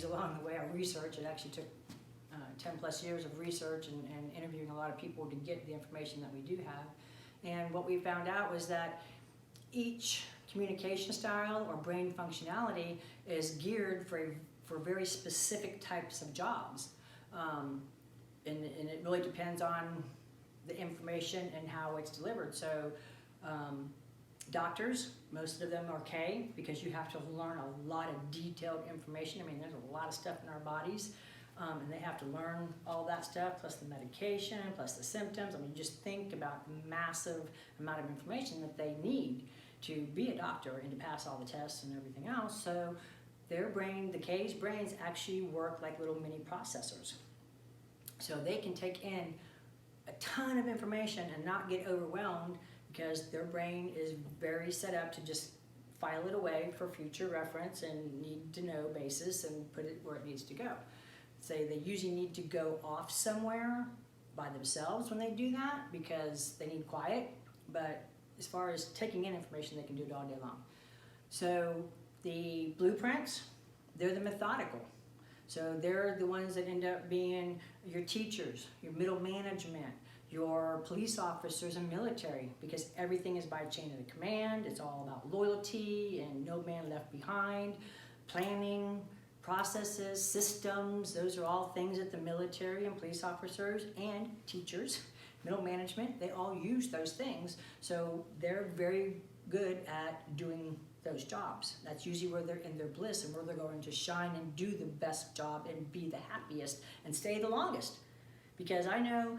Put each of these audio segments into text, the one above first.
studies along the way, our research. It actually took 10 plus years of research and interviewing a lot of people to get the information that we do have. And what we found out was that each communication style or brain functionality is geared for very specific types of jobs. And it really depends on the information and how it's delivered. So doctors, most of them are K, because you have to learn a lot of detailed information. I mean, there's a lot of stuff in our bodies, and they have to learn all that stuff, plus the medication, plus the symptoms. I mean, just think about the massive amount of information that they need to be a doctor and to pass all the tests and everything else. So their brain, the K's brains actually work like little mini processors. So they can take in a ton of information and not get overwhelmed, because their brain is very set up to just file it away for future reference and need to know basis and put it where it needs to go. Say they usually need to go off somewhere by themselves when they do that because they need quiet, but as far as taking in information, they can do it all day long. So the blueprints, they're the methodical. So they're the ones that end up being your teachers, your middle management, your police officers and military, because everything is by chain of command. It's all about loyalty and no man left behind, planning, processes, systems. Those are all things that the military and police officers and teachers, middle management, they all use those things. So they're very good at doing those jobs. That's usually where they're in their bliss and where they're going to shine and do the best job and be the happiest and stay the longest. Because I know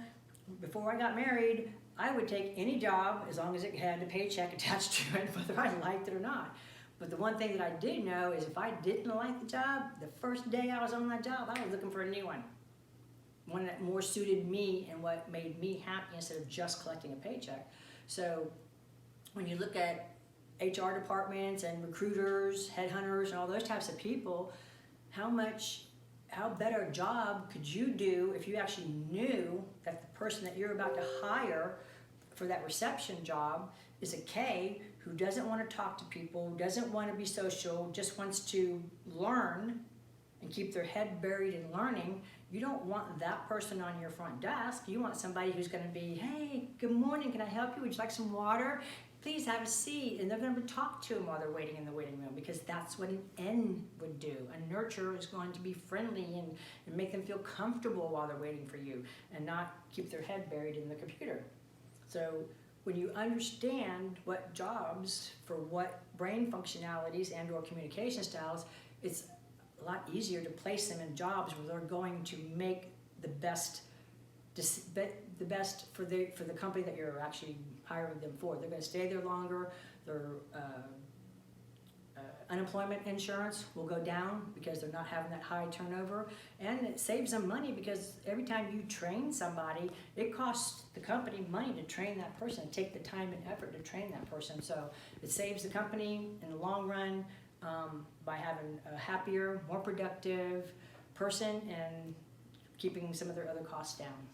before I got married, I would take any job as long as it had a paycheck attached to it, whether I liked it or not. But the one thing that I did know is if I didn't like the job, the first day I was on that job, I was looking for a new one that more suited me and what made me happy instead of just collecting a paycheck. So when you look at HR departments and recruiters, headhunters, and all those types of people, how better a job could you do if you actually knew that the person that you're about to hire for that reception job is a K who doesn't want to talk to people, who doesn't want to be social, just wants to learn and keep their head buried in learning. You don't want that person on your front desk. You want somebody who's going to be, hey, good morning, can I help you? Would you like some water? Please have a seat. And they're going to talk to them while they're waiting in the waiting room, because that's what an N would do. A nurturer is going to be friendly and make them feel comfortable while they're waiting for you and not keep their head buried in the computer. So when you understand what jobs for what brain functionalities and or communication styles, it's a lot easier to place them in jobs where they're going to make the best for the company that you're actually hiring them for. They're going to stay there longer. Their unemployment insurance will go down because they're not having that high turnover, and it saves them money because every time you train somebody, it costs the company money to train that person, take the time and effort to train that person. So it saves the company in the long run by having a happier, more productive person and keeping some of their other costs down.